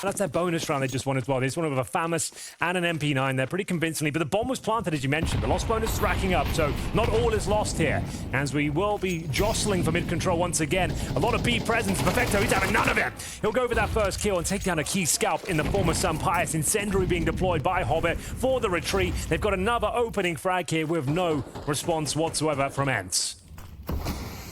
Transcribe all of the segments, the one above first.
That's their bonus round they just won as well. They just won with a FAMAS and an MP9 there pretty convincingly. But the bomb was planted, as you mentioned. The lost bonus is racking up, so not all is lost here. As we will be jostling for mid-control once again. A lot of B presence. Perfecto, he's having none of it. He'll go for that first kill and take down a key scalp in the form of xantares. Incendiary being deployed by Hobbit for the retreat. They've got another opening frag here with no response whatsoever from Ence.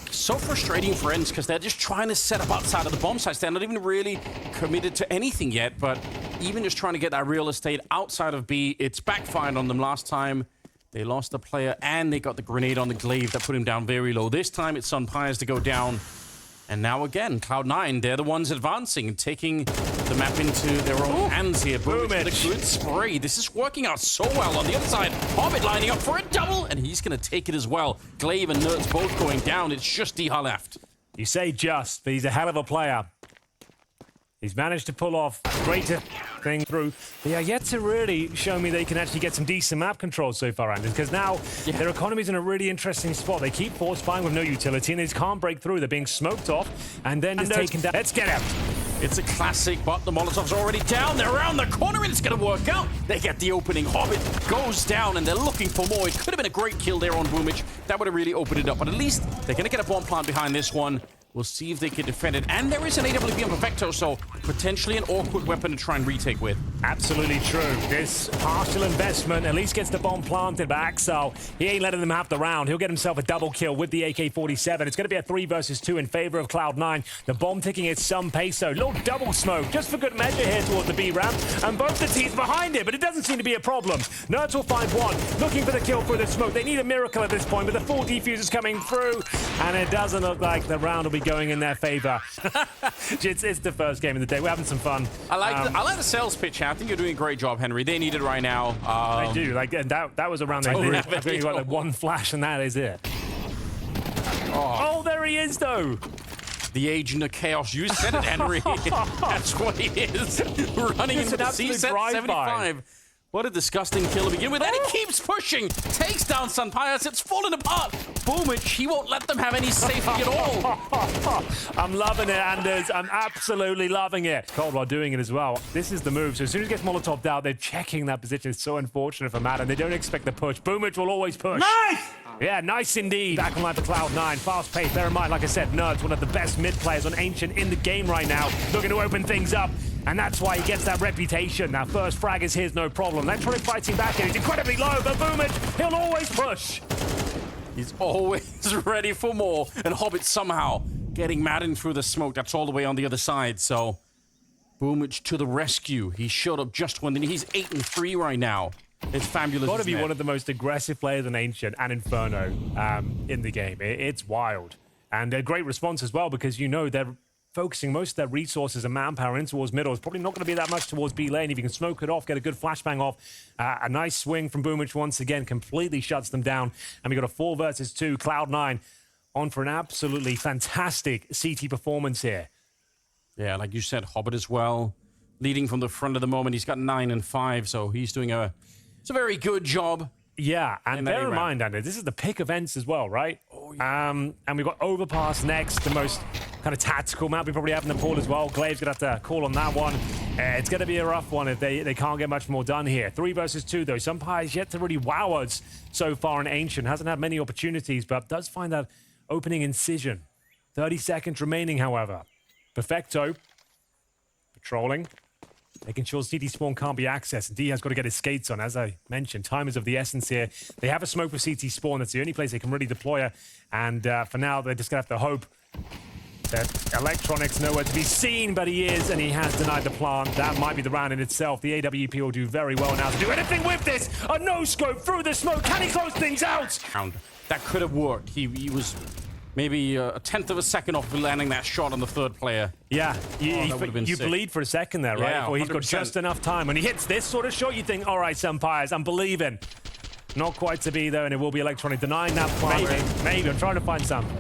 So frustrating for Ence because they're just trying to set up outside of the bomb sites. They're not even really committed to anything yet, but even just trying to get that real estate outside of B, it's backfired on them last time. They lost the player and they got the grenade on the glaive that put him down very low. This time it's xantares to go down. And now again, Cloud9, they're the ones advancing and taking the map into their own hands here. Boom, with a good spray. This is working out so well on the other side. Hobbit lining up for a double, and he's going to take it as well. Glaive and Nerds both going down. It's just Diha left. You say just, but he's a hell of a player. He's managed to pull off a greater thing through. They are yet to really show me they can actually get some decent map control so far, Anders, because now their economy's in a really interesting spot. They keep force buying with no utility, and they just can't break through. They're being smoked off, and then just taken down. Let's get him. It's a classic, but the Molotov's already down. They're around the corner, and it's going to work out. They get the opening. Hobbit goes down, and they're looking for more. It could have been a great kill there on Boomich. That would have really opened it up, but at least they're going to get a bomb plant behind this one. We'll see if they can defend it. And there is an AWP on Perfecto, so potentially an awkward weapon to try and retake with. Absolutely true. This partial investment at least gets the bomb planted, but Axel, he ain't letting them have the round. He'll get himself a double kill with the AK-47. It's going to be a 3 versus 2 in favor of Cloud9. The bomb ticking at some pace, so little double smoke, just for good measure here towards the B ramp. And both the teams behind it, but it doesn't seem to be a problem. Nerds will find one, looking for the kill through the smoke. They need a miracle at this point, but the full defuse is coming through, and it doesn't look like the round will be going in their favor. It's the first game of the day. We're having some fun. I like the sales pitch. I think you're doing a great job, Henry. They need it right now. They do. Like, and that was around their group. I think you got like one flash, and that is it. Oh, there he is, though. The agent of chaos. You said it, Henry. That's what he is. Running into the C-set 75. What a disgusting kill to begin with. And he keeps pushing. Takes down xantares. It's falling apart. Boomich, he won't let them have any safety at all. I'm loving it, Anders. I'm absolutely loving it. Coldwell doing it as well. This is the move. So as soon as he gets Molotov'd out, they're checking that position. It's so unfortunate for Matt, and they don't expect the push. Boomich will always push. Nice! Yeah, nice indeed. Back on line for Cloud9. Fast pace. Bear in mind, like I said, Nerds, one of the best mid players on Ancient in the game right now. Looking to open things up. And that's why he gets that reputation. Now, first frag is his, no problem. Electronic fighting back in. He's incredibly low, but Boomich, he'll always push. He's always ready for more. And Hobbit somehow getting Madden through the smoke. That's all the way on the other side. So, Boomich to the rescue. He showed up just when he's 8-3 right now. It's fabulous. Got to be one of the most aggressive players in Ancient and Inferno in the game. It's wild. And a great response as well, because you know they're focusing most of their resources and manpower in towards middle. It's probably not going to be that much towards B lane. If you can smoke it off, get a good flashbang off, a nice swing from Boomich once again completely shuts them down. And we got a 4 versus 2. Cloud9 on for an absolutely fantastic CT performance here. Yeah, like you said, Hobbit as well, leading from the front of the moment. He's got 9 and 5, so he's doing it's a very good job. Yeah, and bear in mind, Andy, this is the pick of Ence as well, right? Oh, yeah. And we've got Overpass next, the most kind of tactical map we probably have in the pool as well. Glaive's going to have to call on that one. It's going to be a rough one if they can't get much more done here. 3 versus 2, though. Xantares yet to really wow us so far in Ancient. Hasn't had many opportunities, but does find that opening incision. 30 seconds remaining, however. Perfecto. Patrolling. Making sure CT spawn can't be accessed. And D has got to get his skates on. As I mentioned, time is of the essence here. They have a smoke with CT spawn. That's the only place they can really deploy her. And for now, they're just going to have to hope that Electronic's nowhere to be seen, but he is, and he has denied the plant. That might be the round in itself. The AWP will do very well now to do anything with this. A no-scope through the smoke. Can he close things out? That could have worked. He was maybe a tenth of a second off landing that shot on the third player. Yeah, you bleed for a second there, right? Yeah, Or he's got just enough time. When he hits this sort of shot, you think, all right, xantares, I'm believing. Not quite to be, though, and it will be Electronic denying that plant. Maybe. I'm trying to find something.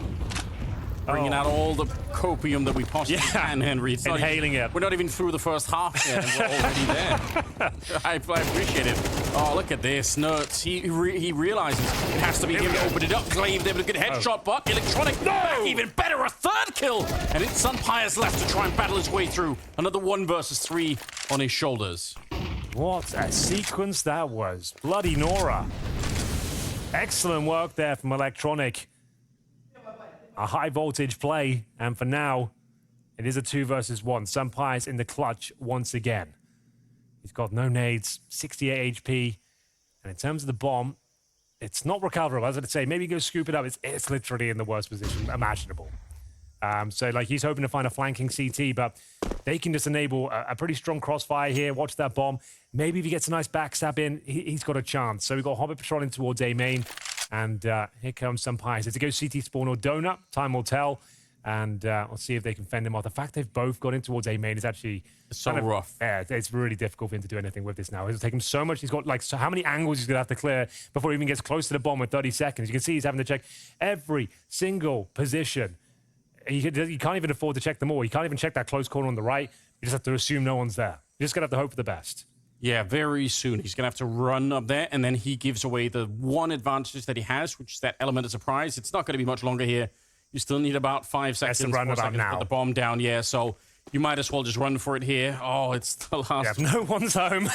bringing out all the copium that we possibly can, Henry. It's not Inhaling even, it. We're not even through the first half yet, and we're already there. I appreciate it. Oh, look at this. Nerds. He realizes it has to be him to open it up. Glaive there with a good headshot, but Electronic back even better. A third kill. And it's Sunpire's left to try and battle his way through. Another 1 versus 3 on his shoulders. What a sequence that was. Bloody Nora. Excellent work there from Electronic. A high voltage play, and for now, it is a 2 versus 1. Sunpire's in the clutch once again. He's got no nades, 68 HP, and in terms of the bomb, it's not recoverable. As I'd say, maybe go scoop it up. It's literally in the worst position imaginable. So, like, he's hoping to find a flanking CT, but they can just enable a pretty strong crossfire here. Watch that bomb. Maybe if he gets a nice backstab in, he's got a chance. So we've got Hobbit patrolling towards A main. And here comes Sunpire. Is it to go CT spawn or donut? Time will tell. And we'll see if they can fend him off. The fact they've both gone in towards A main is actually so rough. Yeah, it's really difficult for him to do anything with this now. It'll take him so much. He's got like so how many angles he's gonna have to clear before he even gets close to the bomb in 30 seconds. You can see he's having to check every single position. He can't even afford to check them all. He can't even check that close corner on the right. You just have to assume no one's there. You just gotta have to hope for the best. Yeah, very soon. He's going to have to run up there, and then he gives away the one advantage that he has, which is that element of surprise. It's not going to be much longer here. You still need about 5 seconds, to run 4 about seconds now. to put the bomb down, yeah, so you might as well just run for it here. Oh, it's the last. Yeah, no one's home.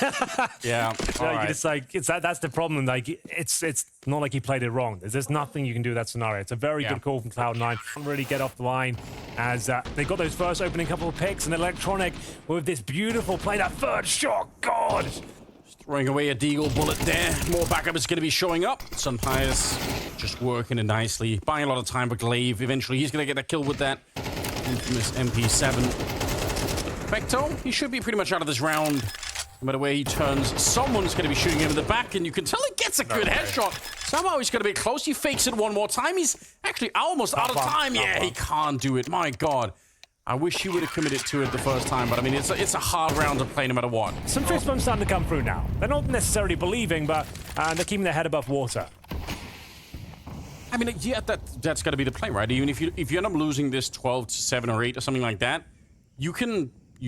Yeah, all right. It's like that's the problem. Like it's not like he played it wrong. There's nothing you can do in that scenario. It's a very good call from Cloud9. Can't really get off the line as they got those first opening couple of picks, and Electronic with this beautiful play, that third shot. God. Throwing away a deagle bullet there. More backup is going to be showing up. Sunpire's just working it nicely. Buying a lot of time for Glaive. Eventually, he's going to get that kill with that infamous MP7. Vecto, he should be pretty much out of this round. No matter where he turns, someone's going to be shooting him in the back, and you can tell he gets a good headshot. Somehow he's going to be close. He fakes it one more time. He's actually almost out of time. Yeah, he can't do it. My God. I wish he would have committed to it the first time, but I mean, it's a hard round to play no matter what. Some fist bumps starting to come through now. They're not necessarily believing, but they're keeping their head above water. I mean, yeah, that's got to be the play, right? Even if you end up losing this 12-7 or 8 or something like that, you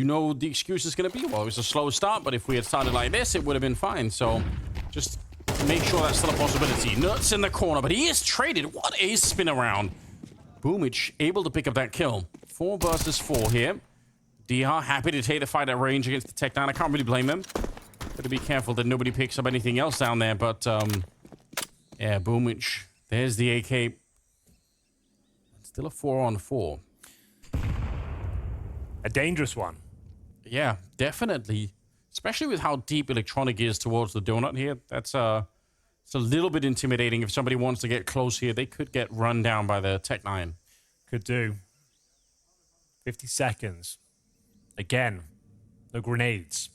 know the excuse is going to be, well, it was a slow start, but if we had started like this, it would have been fine. So just make sure that's still a possibility. Nuts in the corner, but he is traded. What a spin around. Boomich able to pick up that kill. 4 versus 4 here. DR happy to take the fight at range against the Tech 9. I can't really blame him. Got to be careful that nobody picks up anything else down there, but yeah, Boomich. There's the AK. Still a 4-on-4. A dangerous one. Yeah, definitely. Especially with how deep Electronic is towards the donut here. It's a little bit intimidating. If somebody wants to get close here, they could get run down by the Tech 9. Could do. 50 seconds. Again, no grenades.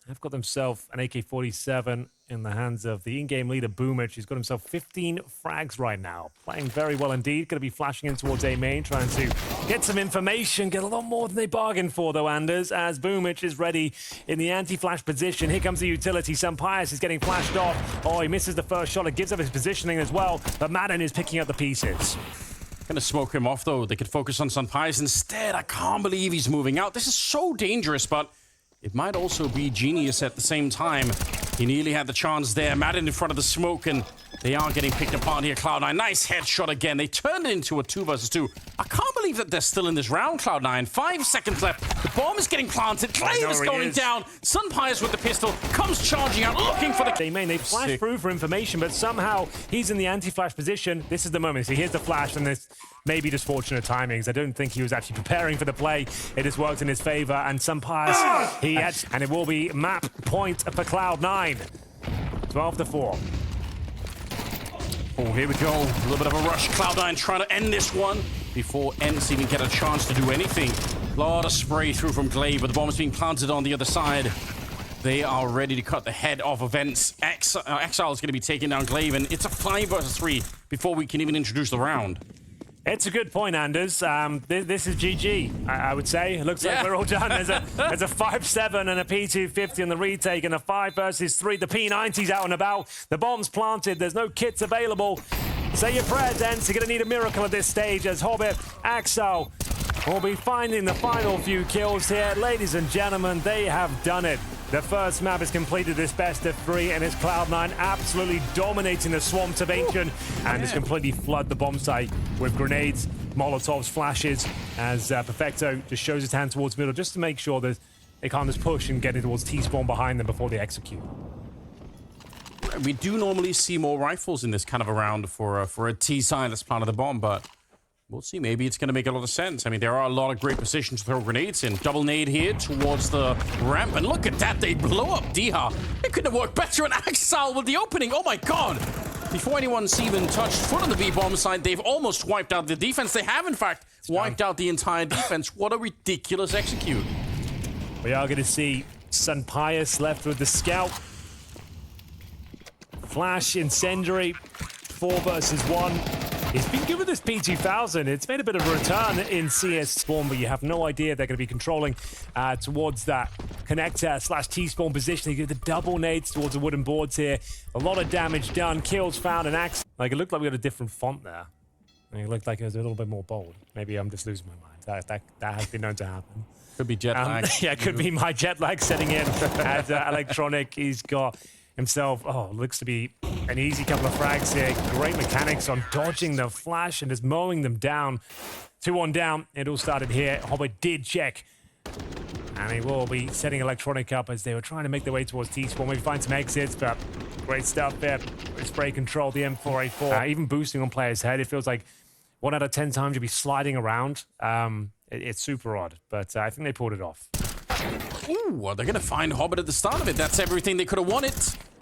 They've got themselves an AK-47 in the hands of the in-game leader, Boomich. He's got himself 15 frags right now. Playing very well indeed. Going to be flashing in towards A main, trying to get some information. Get a lot more than they bargained for, though, Anders, as Boomich is ready in the anti-flash position. Here comes the utility. Sunpire's is getting flashed off. Oh, he misses the first shot. It gives up his positioning as well. But Madden is picking up the pieces. Gonna smoke him off, though. They could focus on Sunpire's instead. I can't believe he's moving out. This is so dangerous, but it might also be genius at the same time. He nearly had the chance there. Madden in front of the smoke, and they are getting picked apart here. Cloud9, nice headshot again. They turned it into a 2 versus 2. I can't believe that they're still in this round, Cloud9. 5 seconds left. The bomb is getting planted. Glaive is going down. Sunpire's with the pistol. Comes charging out, looking for the... They flash through for information, but somehow he's in the anti-flash position. This is the moment. See, here's the flash, and this maybe just fortunate timings. I don't think he was actually preparing for the play. It has worked in his favor, and Sunpire's, and it will be map point for Cloud9. 12-4. Oh, here we go. A little bit of a rush. Cloud9 trying to end this one before Ence even get a chance to do anything. A lot of spray through from Glaive, but the bomb is being planted on the other side. They are ready to cut the head off of Ence. Exile is going to be taking down Glaive, and it's a 5 versus 3 before we can even introduce the round. It's a good point, Anders. This is GG, I would say. It looks like we're all done. There's a 5-7 and a P250 on the retake, and a 5 versus 3. The P90's out and about. The bomb's planted. There's no kits available. Say your prayers, Ence. You're going to need a miracle at this stage as Hobbit, Axel will be finding the final few kills here. Ladies and gentlemen, they have done it. The first map is completed this best of 3, and it's Cloud9 absolutely dominating the swamps of Ancient and has completely flooded the bomb site with grenades, Molotovs, flashes, as Perfecto just shows his hand towards middle just to make sure that they can't just push and get it towards T-spawn behind them before they execute. We do normally see more rifles in this kind of a round for a T side that's planted the bomb, but we'll see. Maybe it's going to make a lot of sense. I mean, there are a lot of great positions to throw grenades in. Double nade here towards the ramp, and look at that. They blow up Diha. It couldn't have worked better. And Axel with the opening. Oh my god. Before anyone's even touched foot on the B-bomb side, they've almost wiped out the defense. They have, in fact, wiped out the entire defense. What a ridiculous execute. We are going to see Sun Pius left with the scout. Flash, Incendiary, 4 versus 1. He's been good with this P2000. It's made a bit of a return in CS spawn, but you have no idea they're going to be controlling towards that connector slash T-spawn position. They get the double nades towards the wooden boards here. A lot of damage done. Kills found, and axe. Like, it looked like we got a different font there. It looked like it was a little bit more bold. Maybe I'm just losing my mind. That has been known to happen. Could be jet lag. Yeah, it could be my jet lag setting in at Electronic. He's got himself, looks to be an easy couple of frags here. Great mechanics on dodging the flash and just mowing them down. 2-1 down. It all started here. Hobbit did check. And he will be setting Electronic up as they were trying to make their way towards T-spawn. Maybe find some exits, but great stuff there. Spray control, the M4A4. Even boosting on players' head. It feels like 1 out of 10 times you'll be sliding around. It's super odd, but I think they pulled it off. Ooh, well, they're going to find Hobbit at the start of it. That's everything they could have wanted.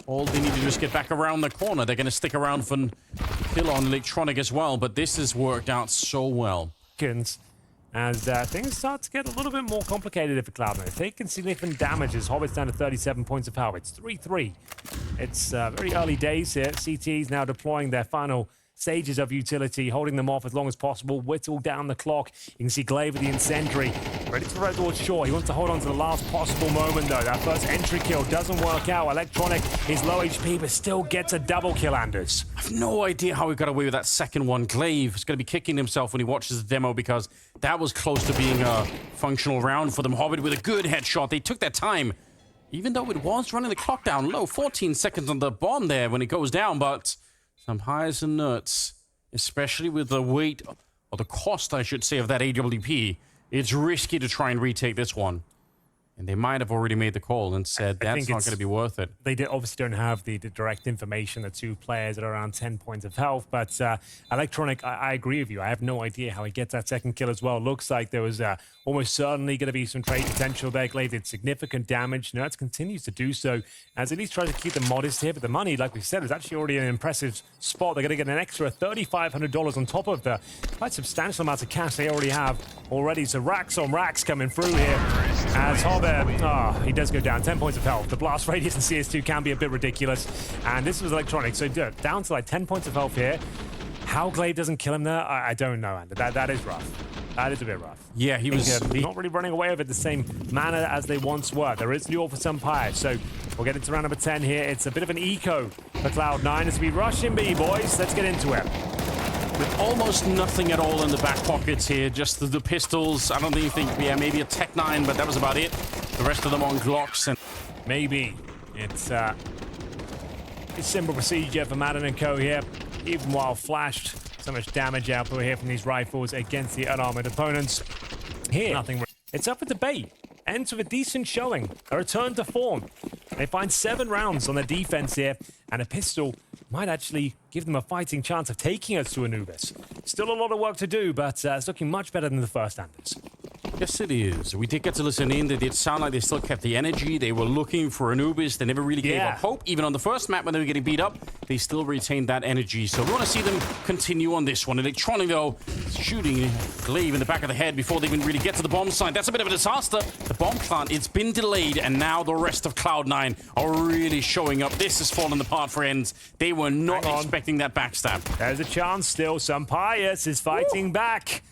All they need to do is get back around the corner. They're going to stick around for kill on Electronic as well, but this has worked out so well. As things start to get a little bit more complicated for Cloud9. They've taken significant damage as Hobbit's down to 37 points of power. It's 3-3. It's very early days here. CT's now deploying their final stages of utility, holding them off as long as possible, whittle down the clock. You can see Glaive with the Incendiary, ready to throw towards shore. He wants to hold on to the last possible moment, though. That first entry kill doesn't work out. Electronic is low HP, but still gets a double kill, Anders. I have no idea how he got away with that second one. Glaive is going to be kicking himself when he watches the demo because that was close to being a functional round for them. Hobbit with a good headshot. They took their time, even though it was running the clock down low. 14 seconds on the bomb there when it goes down, but some highs and nuts, especially with the weight, or the cost, I should say, of that AWP. It's risky to try and retake this one. And they might have already made the call and said that's not going to be worth it. They obviously don't have the direct information, the 2 players at around 10 points of health. But Electronic, I agree with you. I have no idea how he gets that second kill as well. Looks like there was almost certainly going to be some trade potential there. Glaive did significant damage. Nerds continues to do so, as at least tries to keep them modest here. But the money, like we said, is actually already in an impressive spot. They're going to get an extra $3,500 on top of the quite substantial amounts of cash they already have already. So racks on racks coming through here as Hobbit. He does go down 10 points of health. The blast radius in CS2 can be a bit ridiculous, and this was Electronic, so down to like 10 points of health here. How Glaive doesn't kill him there, I don't know, Andy. That is rough. That is a bit rough. Yeah, he was not really running away with it the same manner as they once were. There is lure for some Pyre, so we'll get into round number 10 here. It's a bit of an eco for Cloud9 as we rush in B, boys. Let's get into it. With almost nothing at all in the back pockets here, just the pistols. I don't even think, maybe a Tech 9, but that was about it. The rest of them on Glocks. And maybe it's simple procedure for Madden and Co here. Even while flashed, so much damage output here from these rifles against the unarmored opponents. Here, nothing. It's up for debate. Ends with a decent showing, a return to form. They find 7 rounds on their defense here, and a pistol might actually give them a fighting chance of taking us to Anubis. Still a lot of work to do, but it's looking much better than the first Anders. Yes, it is. We did get to listen in. They did sound like they still kept the energy. They were looking for Anubis. They never really gave up hope. Even on the first map when they were getting beat up, they still retained that energy. So we want to see them continue on this one. Electronic, though, shooting Glaive in the back of the head before they even really get to the bomb site. That's a bit of a disaster. The bomb plant, it's been delayed, and now the rest of Cloud9 are really showing up. This has fallen apart for Ence. They were not expecting that backstab. There's a chance still. Some Pius is fighting back.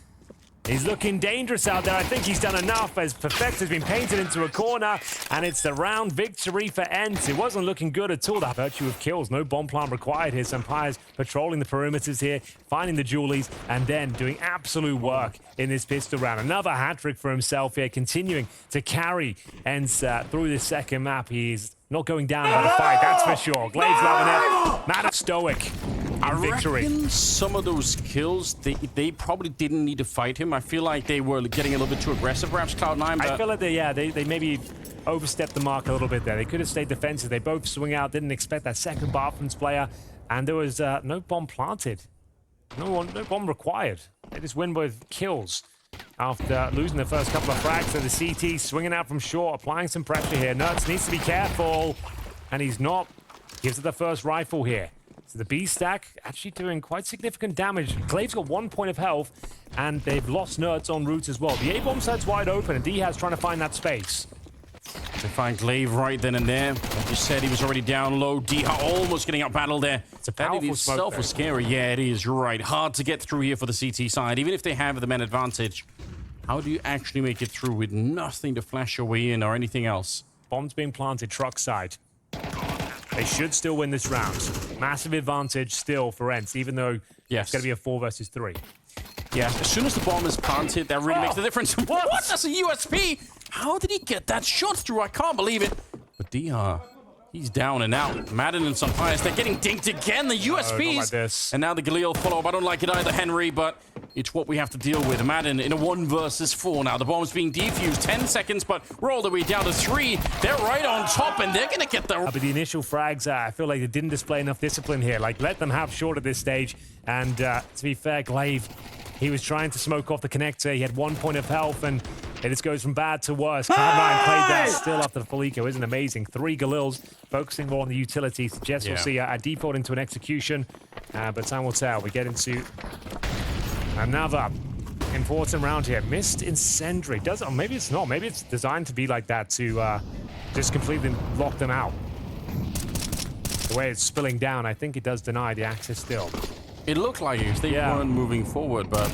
He's looking dangerous out there. I think he's done enough as Perfect has been painted into a corner, and it's the round victory for Ence. It wasn't looking good at all. That virtue of kills, no bomb plant required here. Sampires patrolling the perimeters here, finding the Julies, and then doing absolute work in this pistol round. Another hat-trick for himself here, continuing to carry Ence through this second map. He's not going down by the fight, that's for sure. Glade's loving it. Mad stoic. I Victory. reckon some of those kills, they probably didn't need to fight him. I feel like they were getting a little bit too aggressive, perhaps Cloud9. But I feel like they maybe overstepped the mark a little bit there. They could have stayed defensive. They both swing out, didn't expect that second Barfman's player, and there was no bomb planted. No bomb required. They just win with kills after losing the first couple of frags. So the CT swinging out from short, applying some pressure here. Nerds needs to be careful, and he's not. Gives it the first rifle here. So the B stack actually doing quite significant damage. Clave's got 1 point of health, and they've lost Nerds en route as well. The A-bomb site's wide open, and D-Has trying to find that space. They find Glaive right then and there. Like you said, he was already down low. D-Ha almost getting out-battled there. It's a powerful that in itself was scary. Yeah, it is. You're right. Hard to get through here for the CT side. Even if they have the men advantage, how do you actually make it through with nothing to flash your way in or anything else? Bombs being planted truck side. They should still win this round. Massive advantage still for Ence, even though it's going to be a 4 versus 3. Yeah, as soon as the bomb is planted, that really makes the difference. What? That's a USP! How did he get that shot through? I can't believe it. But D-Ha, he's down and out. Madden and Sampires, they're getting dinked again. The USPs. Like this. And now the Galil follow-up. I don't like it either, Henry, but it's what we have to deal with. Madden in a 1 versus 4 now. The bomb's being defused. 10 seconds, but we're all the way down to 3. They're right on top, and they're going to get the... But the initial frags, I feel like they didn't display enough discipline here. Like, let them have short at this stage. And to be fair, Glaive, he was trying to smoke off the connector. He had 1 point of health, and it just goes from bad to worse. Cloud9 played that still after the full eco. Isn't amazing. 3 Galils, focusing more on the utility. Suggests we'll see a default into an execution, but time will tell. We get into another important round here. Missed incendiary. Or maybe it's not. Maybe it's designed to be like that to just completely lock them out. The way it's spilling down, I think it does deny the access still. It looked like it. They weren't moving forward, but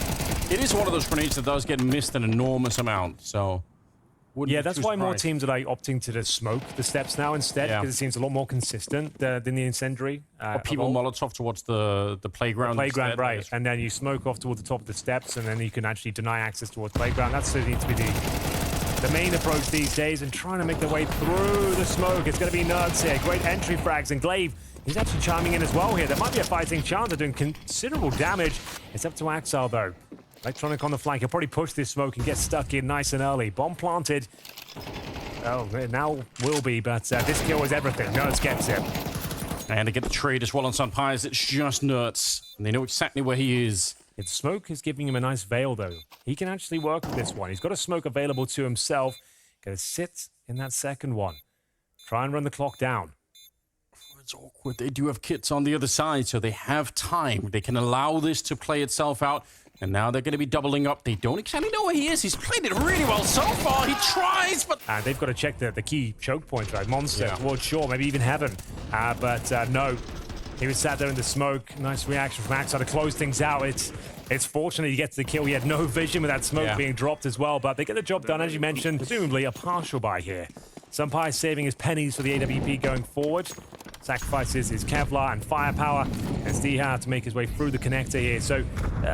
it is one of those grenades that does get missed an enormous amount, so... Yeah, that's why more teams are like opting to just smoke the steps now instead, because it seems a lot more consistent than the incendiary. Or people Molotov towards the playground. The playground, right. And then you smoke off towards the top of the steps, and then you can actually deny access towards playground. That needs to be the main approach these days, and trying to make their way through the smoke. It's going to be Nerds here. Great entry frags, and Glaive, he's actually chiming in as well here. There might be a fighting chance of doing considerable damage. It's up to Axel, though. Electronic on the flank. He'll probably push this smoke and get stuck in nice and early. Bomb planted. Oh, it now will be, but this kill was everything. Nerds gets it. And they get the trade as well on Sampires. It's just Nerds. And they know exactly where he is. Its smoke is giving him a nice veil, though. He can actually work with this one. He's got a smoke available to himself. Gonna sit in that second one. Try and run the clock down. It's awkward. They do have kits on the other side, so they have time. They can allow this to play itself out. And now they're going to be doubling up. They don't exactly know where he is. He's played it really well so far. He tries, but... And they've got to check the key choke point, right? Monster towards shore, maybe even heaven. But no, he was sat there in the smoke. Nice reaction from Axel to close things out. It's fortunate he gets the kill. He had no vision with that smoke being dropped as well. But they get the job done, as you mentioned. Presumably a partial buy here. Sampire saving his pennies for the AWP going forward. Sacrifices his Kevlar and firepower as D-Ha to make his way through the connector here. So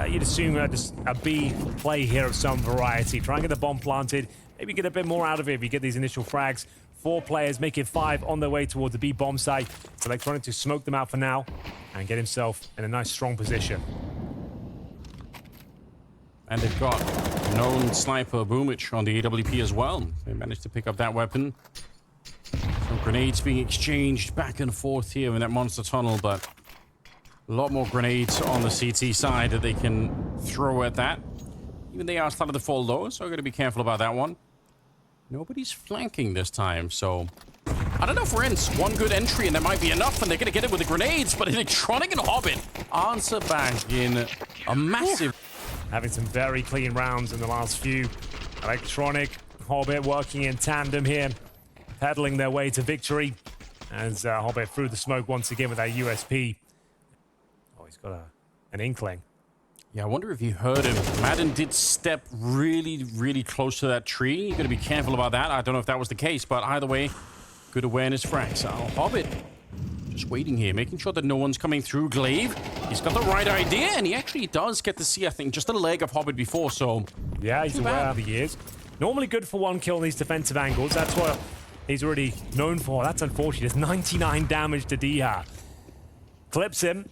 you'd assume just a B play here of some variety. Try and get the bomb planted. Maybe get a bit more out of it if you get these initial frags. 4 players, make it 5 on their way towards the B bomb site. It's Electronic to smoke them out for now and get himself in a nice strong position. And they've got known sniper Boomich on the AWP as well. They managed to pick up that weapon. Some grenades being exchanged back and forth here in that monster tunnel, but a lot more grenades on the CT side that they can throw at that. Even they are starting to fall low, so I'm going to be careful about that one. Nobody's flanking this time, so... I don't know for Ence. One good entry and that might be enough, and they're going to get it with the grenades, but Electronic and Hobbit answer back in a massive... Having some very clean rounds in the last few. Electronic, Hobbit working in tandem here. Pedaling their way to victory as Hobbit through the smoke once again with that USP. Oh, he's got an inkling. Yeah, I wonder if you heard him. Madden did step really, really close to that tree. You got to be careful about that. I don't know if that was the case, but either way, good awareness for xal. Hobbit just waiting here, making sure that no one's coming through. Glaive, he's got the right idea, and he actually does get to see, I think, just a leg of Hobbit before, so... Yeah, he's aware of the years. Normally good for one kill in these defensive angles. That's what he's already known for. That's unfortunate. It's 99 damage to Diha. Clips him.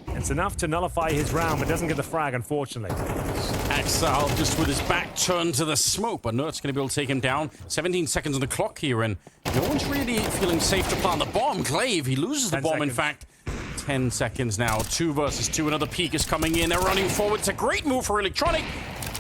It's enough to nullify his round, but doesn't get the frag, unfortunately. xal just with his back turned to the smoke, but Nert's going to be able to take him down. 17 seconds on the clock here, and no one's really feeling safe to plant the bomb. Glaive, he loses the bomb, in fact. 10 seconds now. 2 versus 2. Another peek is coming in. They're running forward. It's a great move for Electronic.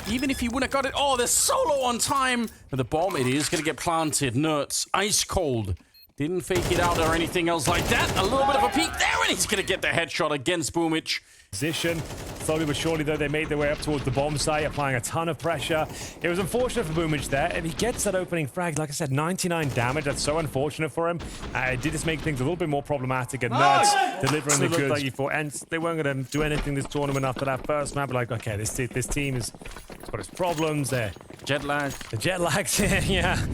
Even if he wouldn't have got it. Oh, they're solo on time. But the bomb, it is going to get planted. Nert's ice cold. Didn't fake it out or anything else like that. A little bit of a peek there, and he's going to get the headshot against Boomich. Position. Slowly but surely, though, they made their way up towards the bomb site, applying a ton of pressure. It was unfortunate for Boomich there. If he gets that opening frag, like I said, 99 damage. That's so unfortunate for him. It did just make things a little bit more problematic. And Nerds delivering the goods. Like for Ence, they weren't going to do anything this tournament after that first map. But like, okay, this team has got its problems. They're jet lag. The jet lags, yeah.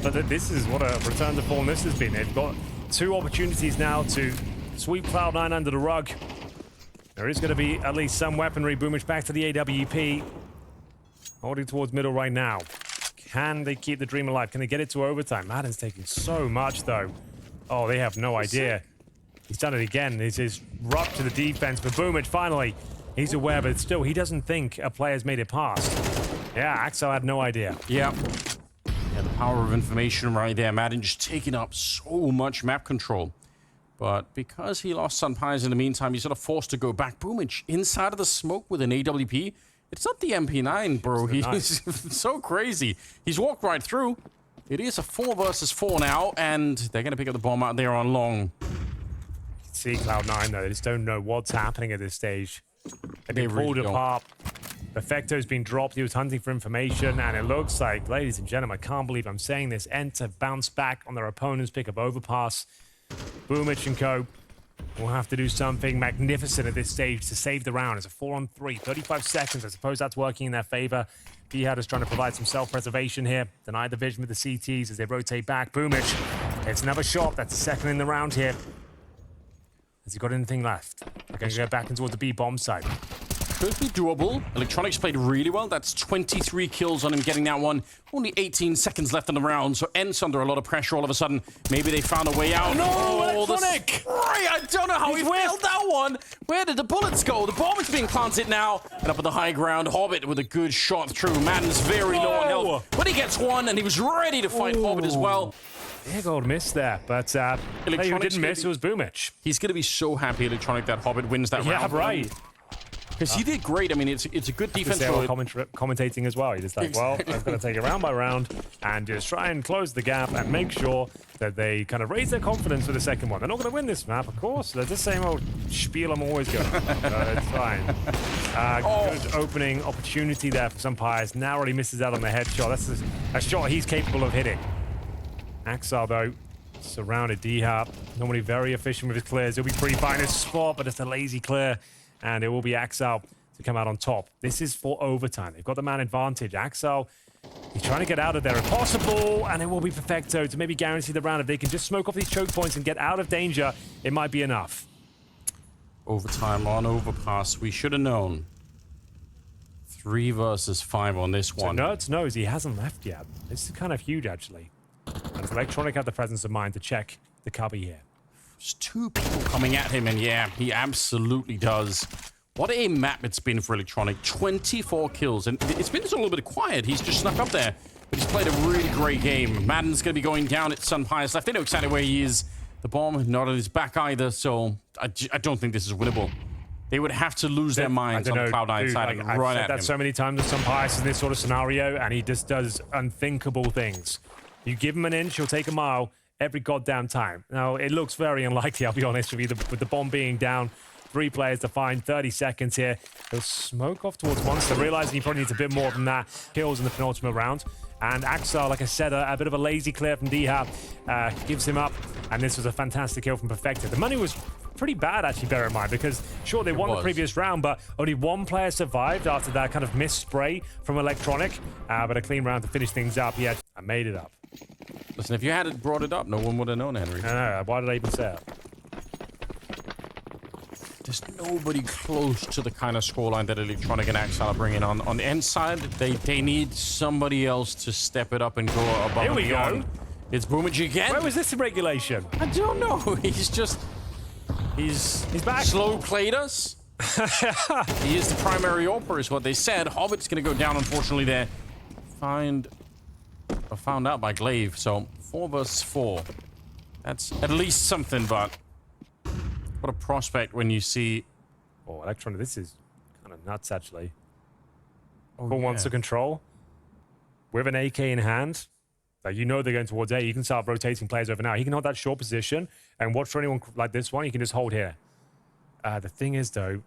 But this is what a return to form this has been. They've got 2 opportunities now to sweep Cloud9 under the rug. There is going to be at least some weaponry. Boomich back to the AWP. Holding towards middle right now. Can they keep the dream alive? Can they get it to overtime? Madden's taking so much, though. Oh, they have no idea. He's done it again. This is rough to the defense. But Boomich, finally, he's aware, but still, he doesn't think a player's made it past. Yeah, xal had no idea. Yeah. Yeah, the power of information right there. Madden just taking up so much map control. But because he lost Sunpires in the meantime, he's sort of forced to go back. Boomich inside of the smoke with an AWP. It's not the MP9, bro. He's so crazy. He's walked right through. It is a 4 versus 4 now, and they're going to pick up the bomb out there on long. See Cloud9, though. They just don't know what's happening at this stage. They've been pulled apart. Perfecto's been dropped. He was hunting for information, and it looks like, ladies and gentlemen, I can't believe I'm saying this, Ence have bounced back on their opponent's pick of overpass. Boomich and co will have to do something magnificent at this stage to save the round. It's a 4-on-3, 35 seconds. I suppose that's working in their favor. Dihad is trying to provide some self-preservation here. Denied the vision with the CTs as they rotate back. Boomich, it's another shot. That's the second in the round here. Has he got anything left? They're going to go back and towards the B bomb site. Could be doable. Electronics played really well. That's 23 kills on him getting that one. Only 18 seconds left in the round, so Ence under a lot of pressure all of a sudden. Maybe they found a way out. No, Electronic! I don't know how he failed that one. Where did the bullets go? The bomb is being planted now. And up on the high ground, Hobbit with a good shot through. Madden's very low on health. But he gets one, and he was ready to fight Hobbit as well. Big old miss there, but who didn't miss, it was Boomich. He's going to be so happy, Electronic, that Hobbit wins that round. Yeah, right. Because he did great. I mean, it's a good defense. They were commentating as well. You're just like, well, I'm going to take it round by round and just try and close the gap and make sure that they kind of raise their confidence for the second one. They're not going to win this map, of course. They're the same old spiel I'm always going. It's fine. Good opening opportunity there for Sunpires. Narrowly misses out on the headshot. That's a shot he's capable of hitting. xal, though, surrounded Dihad. Normally very efficient with his clears. He'll be pretty fine in his spot, but it's a lazy clear. And it will be xal to come out on top. This is for overtime. They've got the man advantage. xal, he's trying to get out of there if possible, and it will be Perfecto to maybe guarantee the round. If they can just smoke off these choke points and get out of danger, it might be enough. Overtime on overpass. We should have known. 3 versus 5 on this one. So Nerds knows he hasn't left yet. This is kind of huge, actually. And Electronic have the presence of mind to check the cubby here. There's 2 people coming at him, and yeah, he absolutely does. What a map it's been for Electronic. 24 kills, and it's been a little bit quiet. He's just snuck up there, but he's played a really great game. Madden's going to be going down at Sunpires left. They know exactly where he is. The bomb not on his back either, so I don't think this is winnable. They would have to lose their minds on Cloud9 side and run at him. I've said that so many times with Sunpires in this sort of scenario, and he just does unthinkable things. You give him an inch, he'll take a mile. Every goddamn time. Now, it looks very unlikely, I'll be honest with you, with the bomb being down. 3 players to find, 30 seconds here. He'll smoke off towards Monster, realizing he probably needs a bit more than that. Kills in the penultimate round. And xal, like I said, a bit of a lazy clear from Dihad gives him up. And this was a fantastic kill from Perfecto. The money was pretty bad, actually, bear in mind, because sure, they won the previous round, but only one player survived after that kind of missed spray from Electronic. But a clean round to finish things up. He had made it up. Listen, if you hadn't brought it up, no one would have known, Henry. I know. Why did I even say it? There's nobody close to the kind of scoreline that Electronic and Axal are bringing on. On the end side, they need somebody else to step it up and go above and beyond. Go. It's boomage again. Where was this in regulation? I don't know. He's back. Slow played us. He is the primary AWPer, is what they said. Hobbit's going to go down, unfortunately, there. Found out by Glaive. So 4 versus 4. That's at least something, but what a prospect when you see. Oh, Electronic, this is kind of nuts, actually. Oh, Who wants to control? With an AK in hand. Like, you know they're going towards A. You can start rotating players over now. He can hold that short position and watch for anyone like this one. He can just hold here. The thing is, though,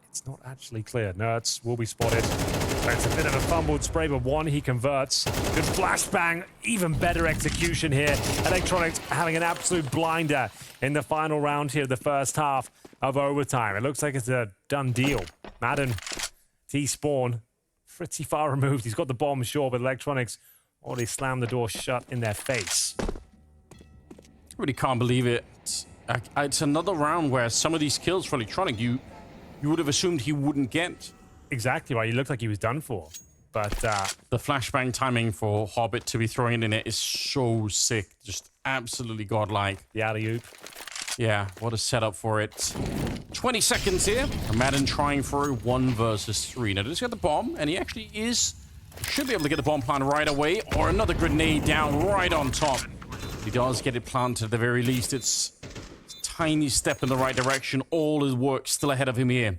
it's not actually clear. Nerds will be spotted. It's a bit of a fumbled spray, but one he converts. Good flashbang. Even better execution here. Electronics having an absolute blinder in the final round here, the first half of overtime. It looks like it's a done deal. Madden, T-Spawn, pretty far removed. He's got the bomb, sure, but Electronics already slammed the door shut in their face. I really can't believe it. It's another round where some of these kills for Electronic, you would have assumed he wouldn't get. Exactly right. He looked like he was done for. But the flashbang timing for Hobbit to be throwing it in it is so sick. Just absolutely godlike. The alley-oop. Yeah, what a setup for it. 20 seconds here. Madden trying for a 1 versus 3. Now, just got the bomb, and he actually should be able to get the bomb plant right away, or another grenade down right on top. He does get it planted at the very least. It's a tiny step in the right direction. All his work still ahead of him here.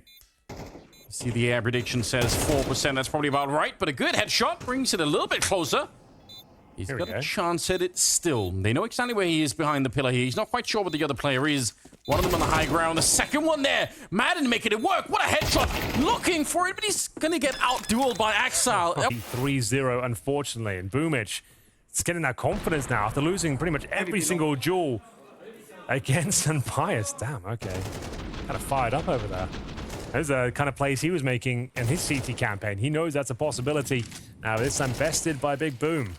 See, the air prediction says 4%. That's probably about right, but a good headshot brings it a little bit closer. He's got a chance at it still. They know exactly where he is behind the pillar here. He's not quite sure what the other player is. One of them on the high ground. The second one there. Madden making it work. What a headshot. Looking for it, but he's going to get out-dueled by Axal. 3-0, unfortunately. And Boomich is getting that confidence now after losing pretty much every single duel against Unbiased. Damn, okay. Kind of fired up over there. Those are the kind of plays he was making in his CT campaign. He knows that's a possibility. Now, this time bested by Big Boom.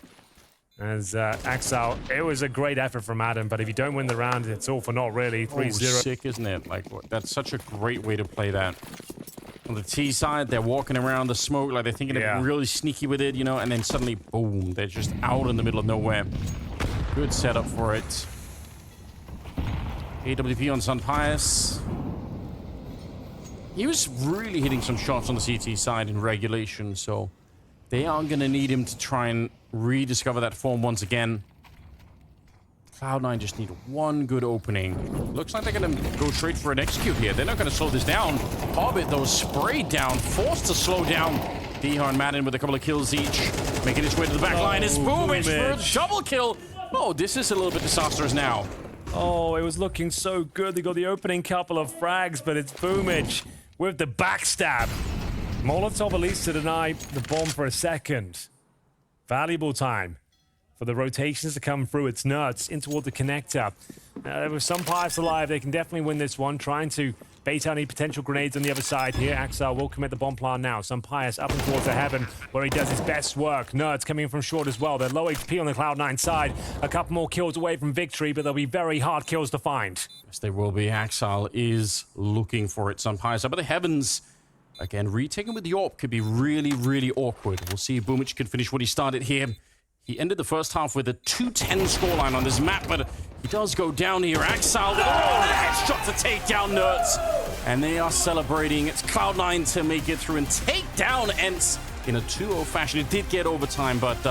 As Axal, it was a great effort from Adam, but if you don't win the round, it's all for naught, really. 3-0. Sick, isn't it? Like, that's such a great way to play that. On the T side, they're walking around the smoke, like they're thinking they're really sneaky with it, you know, and then suddenly, boom, they're just out in the middle of nowhere. Good setup for it. AWP on Sunpius. He was really hitting some shots on the CT side in regulation, so they are going to need him to try and rediscover that form once again. Cloud9 just need one good opening. Looks like they're going to go straight for an execute here. They're not going to slow this down. Hobbit, though, sprayed down, forced to slow down. Dihar and Madden with a couple of kills each. Making his way to the back line is Boomich for a double kill. Oh, this is a little bit disastrous now. Oh, it was looking so good. They got the opening couple of frags, but it's Boomich with the backstab. Molotov at least to deny the bomb for a second. Valuable time for the rotations to come through. It's nuts in toward the connector. There was some pilots alive. They can definitely win this one. Trying to bait out any potential grenades on the other side here. Axel will commit the bomb plant now. Some pious up and towards the heaven where he does his best work. Nerds coming in from short as well. They're low HP on the Cloud9 side. A couple more kills away from victory, but they'll be very hard kills to find. Yes, they will be. Axel is looking for it. Some pious up at the heavens. Again, retaking with the AWP could be really, really awkward. We'll see if Boomich can finish what he started here. He ended the first half with a 2-10 scoreline on this map, but he does go down here. Axel, oh, and a headshot to take down Nerds. And they are celebrating. It's Cloud9 to make it through and take down Ence in a 2-0 fashion. It did get overtime, but